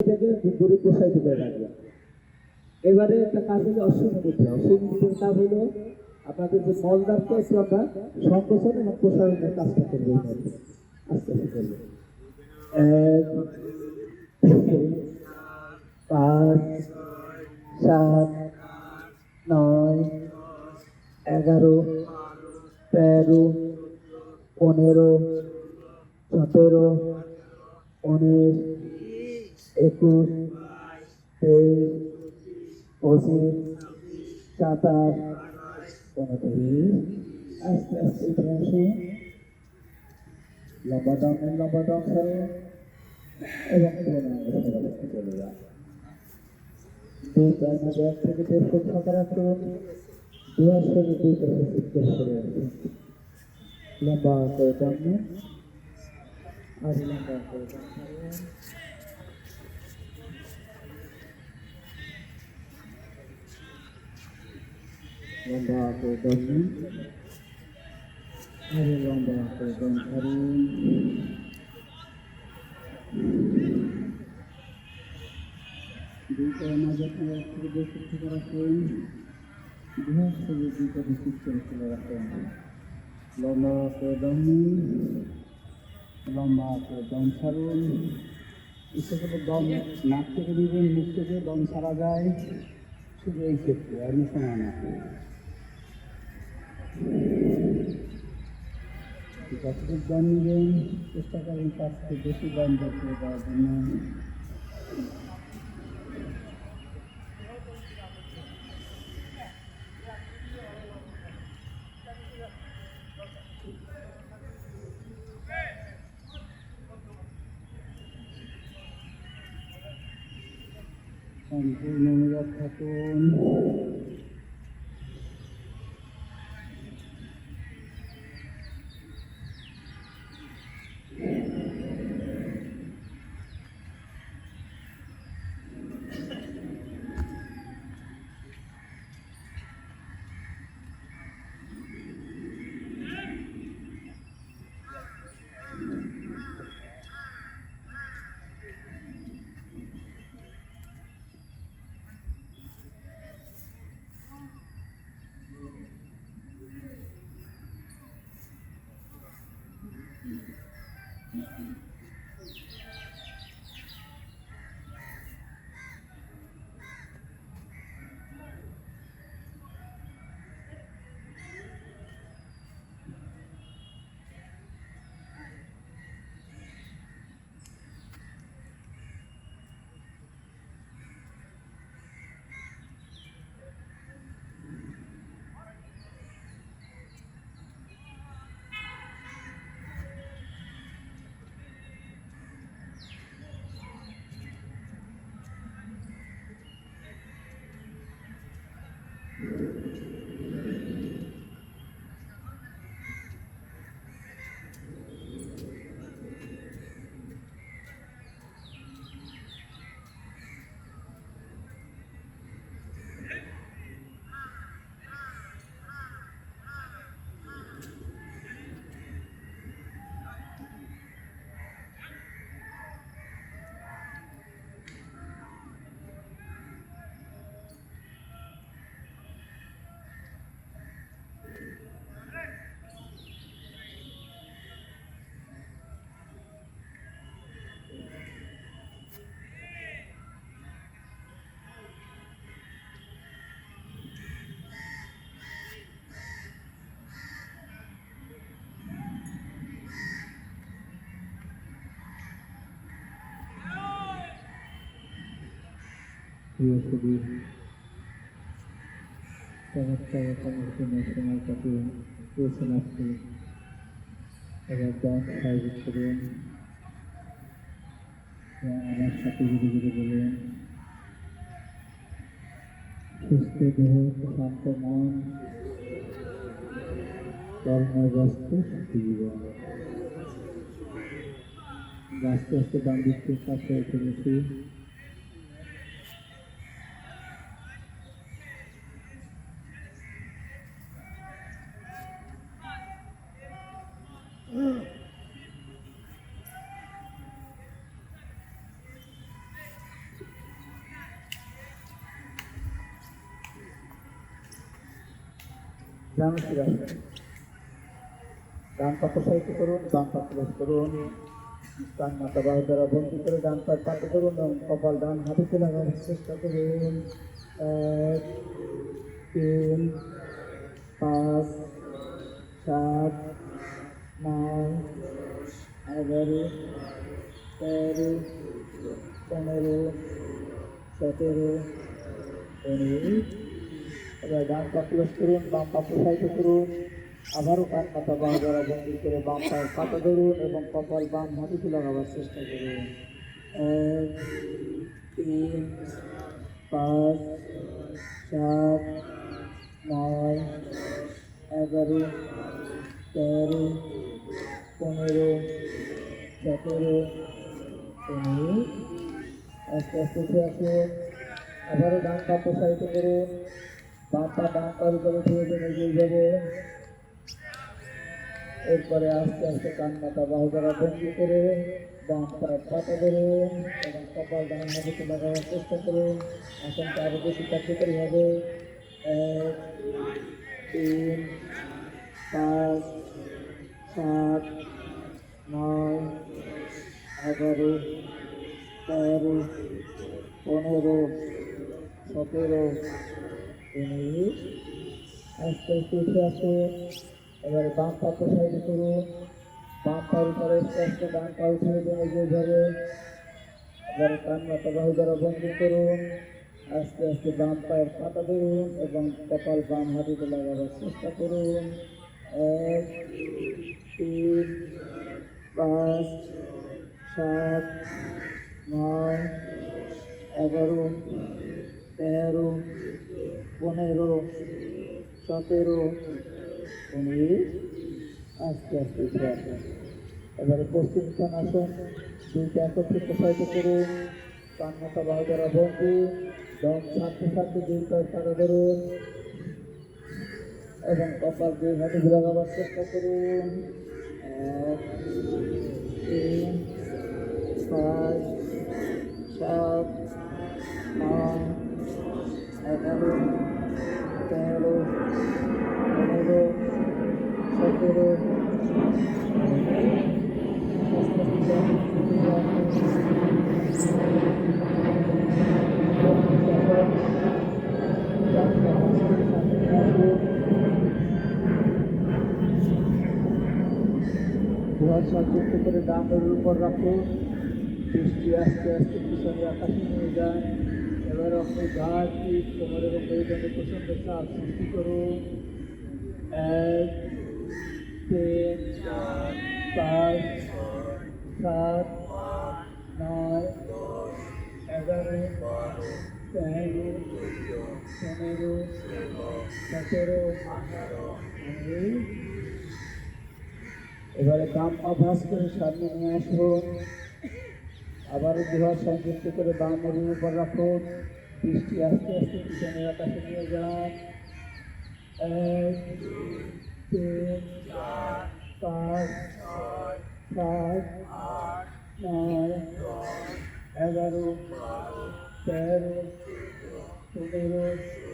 এটাকে দূরে প্রসারিত করে রাখবেন। এবারে একটা কাজ হলো অশ্বিনী মুদ্রা। অশ্বিনী মুদ্রার কাজ হলো আপনাদের যে মলদারকে একটু আমরা সংকোচন এবং প্রসারণের কাজটা করবো। আস্তে আস্তে করবো। 1, 5, 7, 9, 11, 13, 15, 17, 19, 21, 23, 25, 27, 29। আস্তে আস্তে উঠে আসুন। লম্বা দম ছাড়ুন এবং চলে যান। 2 4 মধ্যে 1 থেকে 1.5 ফুট ফাঁকা রাখুন। 2 শরীর 2 পাশে শিক্ষা করে রাখুন। লম্বা করে দম নিন আর লম্বা করে দম ছাড়ুন। লম্বা করে দম নিন আর লম্বা করে দম ছাড়ুন। 2 পায়ের মাঝে 1 থেকে 2 ফুট ফাঁকা রাখুন। 2 শরীর 2 পাশে শিক্ষা করে রাখুন। লম্বা করে দম নিন, লম্বা করে দম ছাড়ুন। ইচ্ছে করে দম নাক থেকে দিবেন, মুখ থেকে দম ছাড়া যায়, শুধু এই ক্ষেত্রে অন্য সময় না। যতটুকু দম নেবেন চেষ্টা করবেন তার থেকে বেশি দম বের করে দেওয়ার জন্য। সম্পূর্ণ নীরব থাকুন। প্রিয় শরীর চমৎকার সময় কাটিয়ে পেয়েছেন আপনি। এবার দম স্বাভাবিক করুন। আমার সাথে ধীরে ধীরে বলুন, সুস্থ দেহ, শান্ত মন, কর্মব্যস্ত সুখী জীবন। আস্তে আস্তে ডান দিককে কাছে ফেলেছি। জানাচ্ছি আসুন। ডান পা প্রসারিত করুন, বাম পা ক্লোজ করুন। কান মাথা বাহু দ্বারা বন্ধ করে ডান পা পাতে করুন এবং কপাল ডান হাঁটুতে লাগানোর চেষ্টা করুন। 1, 3, 5, 7, 9, 11, 13, 15, 17, 19। এবার ডান পা ক্লোজ করুন, বাম পা প্রসারিত করুন। আবারও কান মাথা বাহু দ্বারা বন্ধ করে বাম পায়ের পাতা ধরুন এবং কপাল বাম হাঁটুতে লাগাবার চেষ্টা করুন। 1, 3, 5, 7, 9, 11, 13, 15, 17, 19। আস্তে আস্তে উঠে আসুন। আবারও ডান পা প্রসারিত করুন, বাম পা ডান পায়ের উপরে ধরে দেন এইভাবে। এরপরে আস্তে আস্তে কান মাথা বাহু দ্বারা বন্ধ করে বাম পায়ের পাতা ধরুন এবং কপাল ডান হাতে লাগাবার চেষ্টা করুন। আসনটা আরো বেশি কার্যকরী হবে। 1, 3, 5, 7, 9, 11, 13, 15, 17, 19। আস্তে আস্তে উঠে আসুন। এবারে বাম পা প্রসারিত করুন, বাম পায়ের উপরে স্পষ্ট ডান পা উঠে দেন এইভাবে। এবারে কান মাথা বাহু দ্বারা বন্ধ করুন। আস্তে আস্তে বাম পায়ের পাতা ধরুন এবং কপাল বাম হাঁটুতে লাগাবার চেষ্টা করুন। 1, 3, 5, 7, 9, 11, 13, 15, 17, 19। আস্তে আস্তে উঠে আসুন। এবারে পশ্চিম স্থান আসুন, দুইটা একত্রে প্রসারিত করুন। কান মাথা বাহু দ্বারা বন্ধু, দম ছাড়তে ছাড়তে দুই পায়ের পাতা ধরুন এবং কপাল দুই হাতে লাগাবার চেষ্টা করুন। 1, 3, 5, 7, 9, 11, 13, 15, 17। দুহাত সংযুক্ত করে ডানের উপর রাখুন। দৃষ্টি আস্তে আস্তে পিছনে আকাশে নিয়ে যান। এবার আপনি ঘাট পিঠ কোমরের মেরুদণ্ডে প্রচন্ড চাপ সৃষ্টি করুন। 1, 3, 5, 7, 9, 11, 13, 15, 17, 19। এবারে বাম অভ্যাস করে সামনে নিয়ে আসুন। আবারও দুহাত সংযুক্ত করে বাম মেরুর উপর রাখুন। দৃষ্টি আস্তে আস্তে পিছনের আকাশে নিয়ে যান। 1, 3, 5, 7, 9, 11, 13, 15,